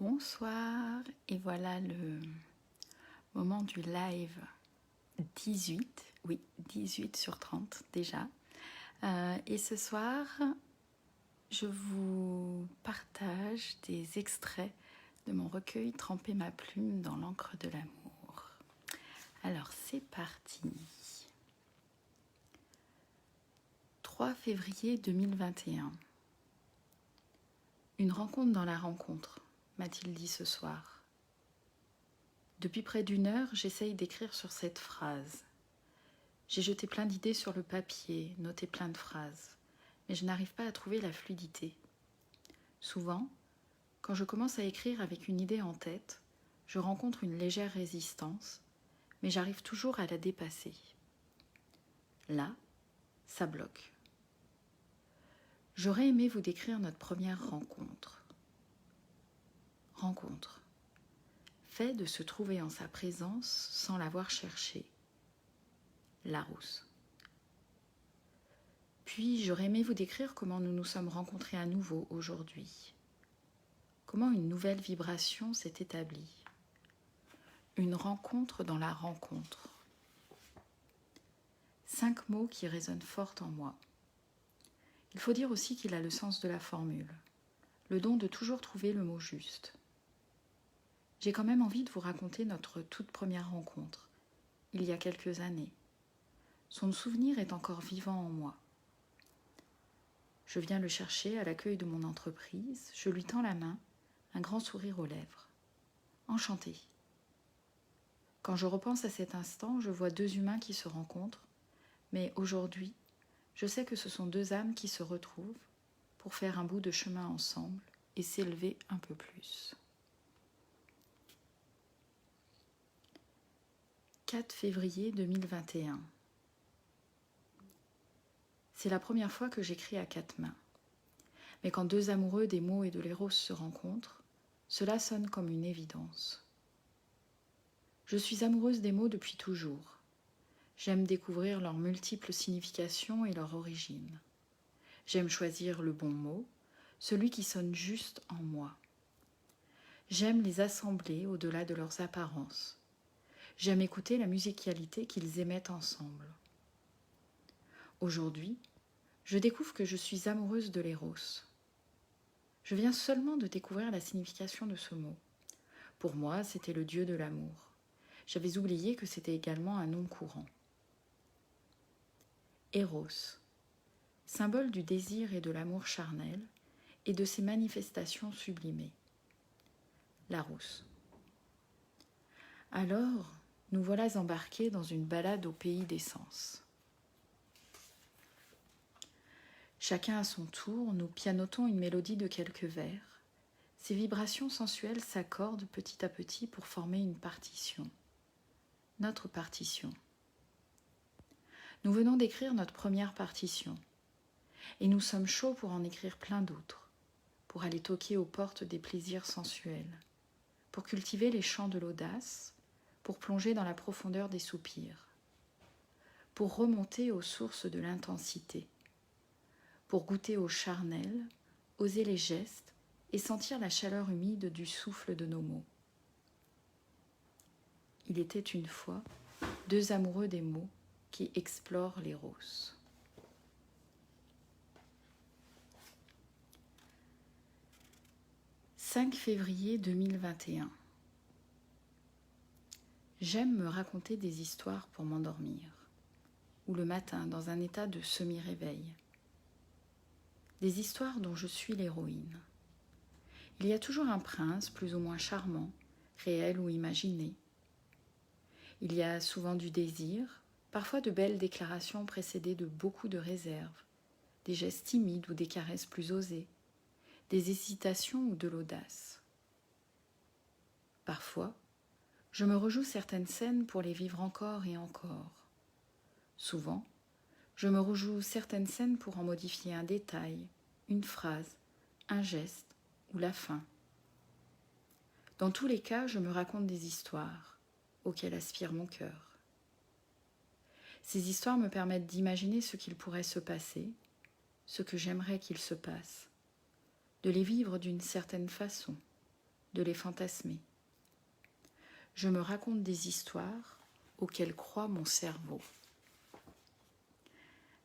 Bonsoir, et voilà le moment du live 18, oui 18 sur 30 déjà. Et ce soir, je vous partage des extraits de mon recueil Tremper ma plume dans l'encre de l'amour. Alors c'est parti. 3 février 2021. Une rencontre dans la rencontre, m'a-t-il dit ce soir. Depuis près d'une heure, j'essaye d'écrire sur cette phrase. J'ai jeté plein d'idées sur le papier, noté plein de phrases, mais je n'arrive pas à trouver la fluidité. Souvent, quand je commence à écrire avec une idée en tête, je rencontre une légère résistance, mais j'arrive toujours à la dépasser. Là, ça bloque. J'aurais aimé vous décrire notre première rencontre. Rencontre. Fait de se trouver en sa présence sans l'avoir cherché. Larousse. Puis j'aurais aimé vous décrire comment nous nous sommes rencontrés à nouveau aujourd'hui. Comment une nouvelle vibration s'est établie. Une rencontre dans la rencontre. 5 mots qui résonnent fort en moi. Il faut dire aussi qu'il a le sens de la formule, le don de toujours trouver le mot juste. J'ai quand même envie de vous raconter notre toute première rencontre, il y a quelques années. Son souvenir est encore vivant en moi. Je viens le chercher à l'accueil de mon entreprise, je lui tends la main, un grand sourire aux lèvres. Enchantée. Quand je repense à cet instant, je vois 2 humains qui se rencontrent, mais aujourd'hui, je sais que ce sont 2 âmes qui se retrouvent pour faire un bout de chemin ensemble et s'élever un peu plus. 4 février 2021. C'est la première fois que j'écris à 4 mains. Mais quand 2 amoureux des mots et de l'éros se rencontrent, cela sonne comme une évidence. Je suis amoureuse des mots depuis toujours. J'aime découvrir leurs multiples significations et leur origine. J'aime choisir le bon mot, celui qui sonne juste en moi. J'aime les assembler au-delà de leurs apparences. J'aime écouter la musicalité qu'ils émettent ensemble. Aujourd'hui, je découvre que je suis amoureuse de l'éros. Je viens seulement de découvrir la signification de ce mot. Pour moi, c'était le dieu de l'amour. J'avais oublié que c'était également un nom courant. Éros, symbole du désir et de l'amour charnel et de ses manifestations sublimées. Larousse. Alors, nous voilà embarqués dans une balade au pays des sens. Chacun à son tour, nous pianotons une mélodie de quelques vers. Ces vibrations sensuelles s'accordent petit à petit pour former une partition. Notre partition. Nous venons d'écrire notre première partition. Et nous sommes chauds pour en écrire plein d'autres, pour aller toquer aux portes des plaisirs sensuels, pour cultiver les champs de l'audace, pour plonger dans la profondeur des soupirs, pour remonter aux sources de l'intensité, pour goûter au charnel, oser les gestes et sentir la chaleur humide du souffle de nos mots. Il était une fois 2 amoureux des mots qui explorent l'éros. « 5 février 2021. J'aime me raconter des histoires pour m'endormir, ou le matin dans un état de semi-réveil. Des histoires dont je suis l'héroïne. Il y a toujours un prince plus ou moins charmant, réel ou imaginé. Il y a souvent du désir, parfois de belles déclarations précédées de beaucoup de réserves, des gestes timides ou des caresses plus osées, des hésitations ou de l'audace. Parfois, je me rejoue certaines scènes pour les vivre encore et encore. Souvent, je me rejoue certaines scènes pour en modifier un détail, une phrase, un geste ou la fin. Dans tous les cas, je me raconte des histoires auxquelles aspire mon cœur. Ces histoires me permettent d'imaginer ce qu'il pourrait se passer, ce que j'aimerais qu'il se passe, de les vivre d'une certaine façon, de les fantasmer. Je me raconte des histoires auxquelles croit mon cerveau.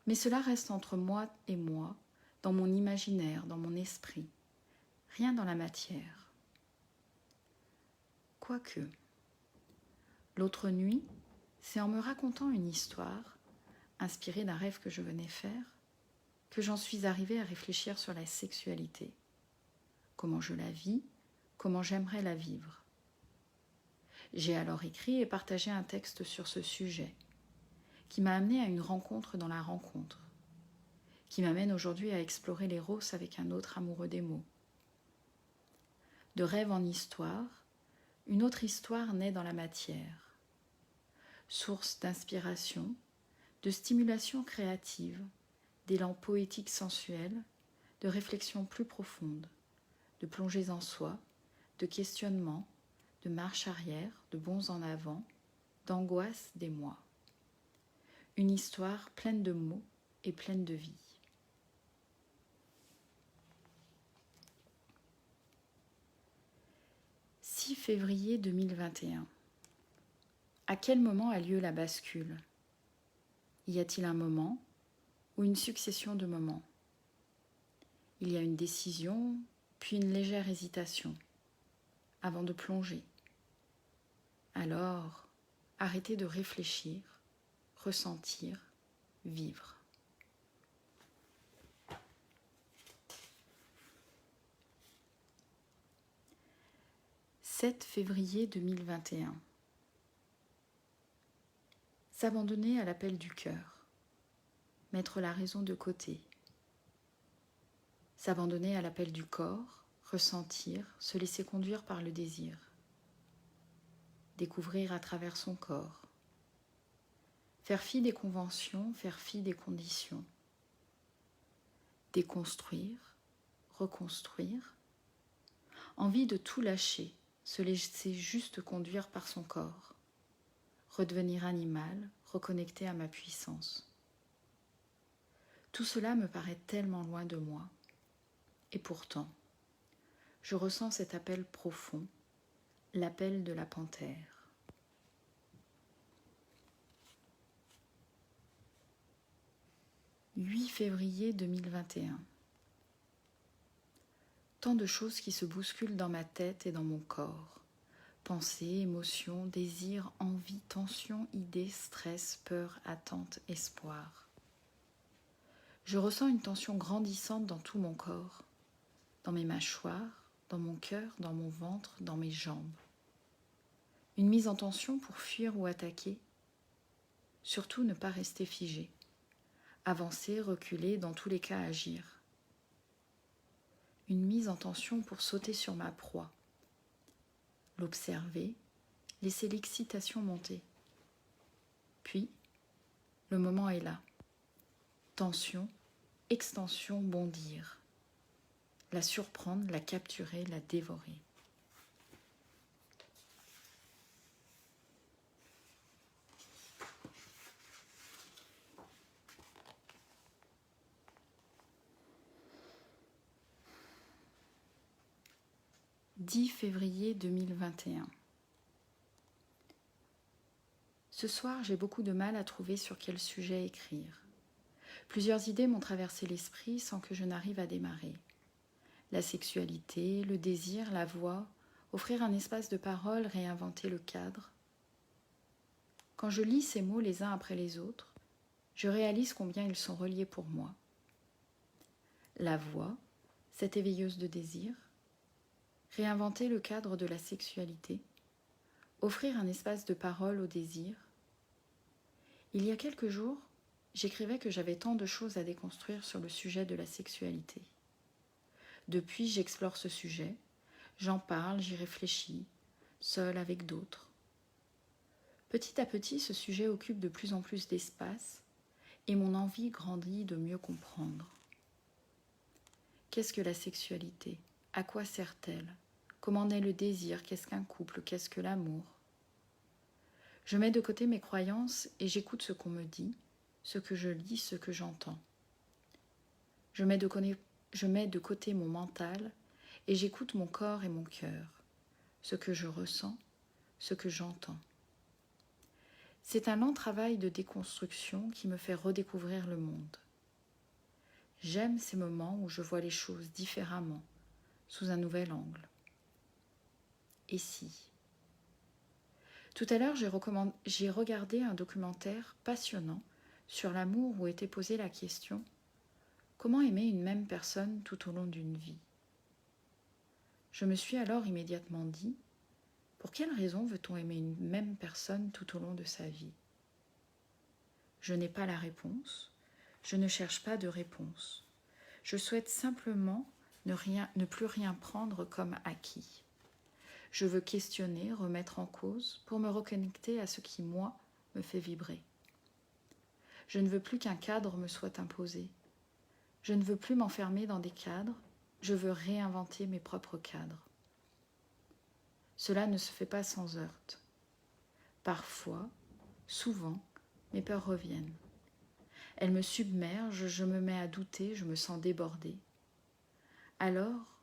Mais cela reste entre moi et moi, dans mon imaginaire, dans mon esprit, rien dans la matière. Quoique, l'autre nuit, c'est en me racontant une histoire, inspirée d'un rêve que je venais faire, que j'en suis arrivée à réfléchir sur la sexualité. Comment je la vis, comment j'aimerais la vivre. J'ai alors écrit et partagé un texte sur ce sujet, qui m'a amené à une rencontre dans la rencontre, qui m'amène aujourd'hui à explorer l'éros avec un autre amoureux des mots. De rêve en histoire, une autre histoire naît dans la matière, source d'inspiration, de stimulation créative, d'élan poétique sensuel, de réflexion plus profonde, de plongées en soi, de questionnement, de marche arrière, de bonds en avant, d'angoisse des moi. Une histoire pleine de mots et pleine de vie. « 6 février 2021. À quel moment a lieu la bascule ? Y a-t-il un moment ou une succession de moments ? Il y a une décision, puis une légère hésitation, avant de plonger. Alors, arrêtez de réfléchir, ressentir, vivre. « 7 février 2021. S'abandonner à l'appel du cœur, mettre la raison de côté, s'abandonner à l'appel du corps, ressentir, se laisser conduire par le désir, découvrir à travers son corps, faire fi des conventions, faire fi des conditions, déconstruire, reconstruire, envie de tout lâcher, se laisser juste conduire par son corps, redevenir animal, reconnecter à ma puissance. Tout cela me paraît tellement loin de moi. Et pourtant, je ressens cet appel profond, l'appel de la panthère. « 8 février 2021. Tant de choses qui se bousculent dans ma tête et dans mon corps. Pensées, émotions, désirs, envies, tensions, idées, stress, peur, attente, espoir. Je ressens une tension grandissante dans tout mon corps, dans mes mâchoires, dans mon cœur, dans mon ventre, dans mes jambes. Une mise en tension pour fuir ou attaquer. Surtout ne pas rester figé. Avancer, reculer, dans tous les cas agir. Une mise en tension pour sauter sur ma proie. L'observer, laisser l'excitation monter. Puis, le moment est là. Tension, extension, bondir. La surprendre, la capturer, la dévorer. « 10 février 2021. Ce soir, j'ai beaucoup de mal à trouver sur quel sujet écrire. Plusieurs idées m'ont traversé l'esprit sans que je n'arrive à démarrer. La sexualité, le désir, la voix, offrir un espace de parole, réinventer le cadre. Quand je lis ces mots les uns après les autres, je réalise combien ils sont reliés pour moi. La voix, cette éveilleuse de désir, réinventer le cadre de la sexualité, offrir un espace de parole au désir. Il y a quelques jours, j'écrivais que j'avais tant de choses à déconstruire sur le sujet de la sexualité. Depuis, j'explore ce sujet, j'en parle, j'y réfléchis, seule avec d'autres. Petit à petit, ce sujet occupe de plus en plus d'espace et mon envie grandit de mieux comprendre. Qu'est-ce que la sexualité ? À quoi sert-elle ? Comment naît le désir ? Qu'est-ce qu'un couple ? Qu'est-ce que l'amour ? Je mets de côté mes croyances et j'écoute ce qu'on me dit, ce que je lis, ce que j'entends. Je mets de côté mon mental et j'écoute mon corps et mon cœur. ce que je ressens, ce que j'entends. C'est un lent travail de déconstruction qui me fait redécouvrir le monde. J'aime ces moments où je vois les choses différemment, sous un nouvel angle. Et si ? Tout à l'heure, j'ai regardé un documentaire passionnant sur l'amour où était posée la question « Comment aimer une même personne tout au long d'une vie ?» Je me suis alors immédiatement dit « Pour quelle raison veut-on aimer une même personne tout au long de sa vie ?» Je n'ai pas la réponse, je ne cherche pas de réponse. Je souhaite simplement ne plus rien prendre comme acquis. Je veux questionner, remettre en cause pour me reconnecter à ce qui, moi, me fait vibrer. Je ne veux plus qu'un cadre me soit imposé. Je ne veux plus m'enfermer dans des cadres, je veux réinventer mes propres cadres. Cela ne se fait pas sans heurts. Parfois, souvent, mes peurs reviennent. Elles me submergent, je me mets à douter, je me sens débordée. Alors,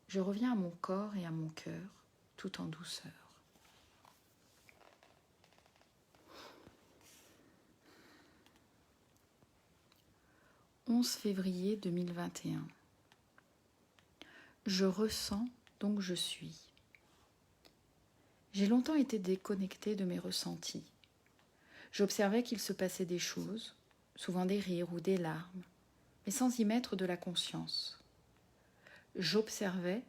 je reviens à mon corps et à mon cœur, tout en douceur. « 11 février 2021. Je ressens, donc je suis. J'ai longtemps été déconnectée de mes ressentis. J'observais qu'il se passait des choses, souvent des rires ou des larmes, mais sans y mettre de la conscience. J'observais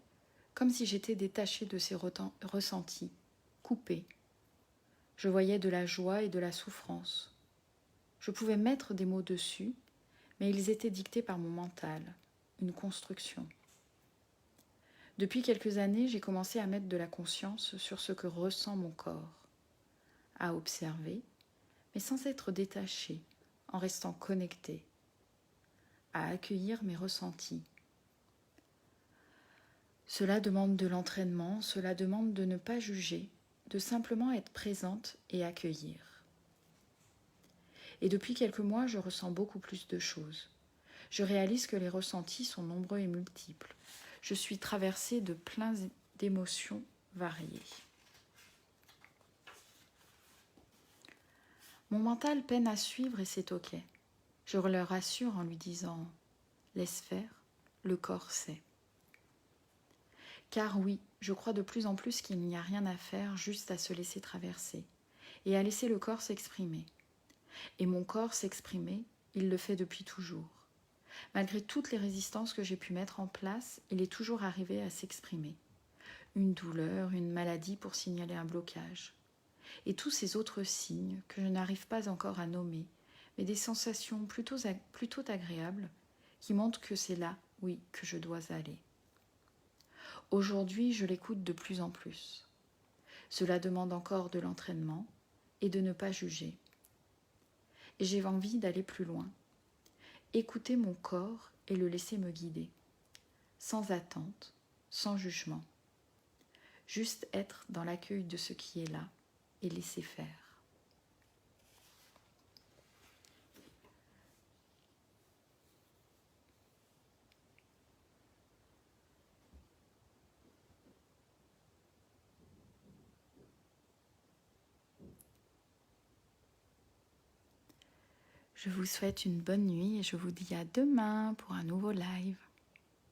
comme si j'étais détachée de ces ressentis, coupée. Je voyais de la joie et de la souffrance. Je pouvais mettre des mots dessus, mais ils étaient dictés par mon mental, une construction. Depuis quelques années, j'ai commencé à mettre de la conscience sur ce que ressent mon corps, à observer, mais sans être détachée, en restant connectée, à accueillir mes ressentis. Cela demande de l'entraînement, cela demande de ne pas juger, de simplement être présente et accueillir. Et depuis quelques mois, je ressens beaucoup plus de choses. Je réalise que les ressentis sont nombreux et multiples. Je suis traversée de plein d'émotions variées. Mon mental peine à suivre et c'est ok. Je le rassure en lui disant « laisse faire, le corps sait ». Car oui, je crois de plus en plus qu'il n'y a rien à faire, juste à se laisser traverser et à laisser le corps s'exprimer. Et mon corps s'exprimer, il le fait depuis toujours. Malgré toutes les résistances que j'ai pu mettre en place, il est toujours arrivé à s'exprimer. Une douleur, une maladie pour signaler un blocage. Et tous ces autres signes que je n'arrive pas encore à nommer, mais des sensations plutôt agréables qui montrent que c'est là, oui, que je dois aller. Aujourd'hui, je l'écoute de plus en plus. Cela demande encore de l'entraînement et de ne pas juger. Et j'ai envie d'aller plus loin. Écouter mon corps et le laisser me guider, sans attente, sans jugement. Juste être dans l'accueil de ce qui est là et laisser faire. Je vous souhaite une bonne nuit et je vous dis à demain pour un nouveau live.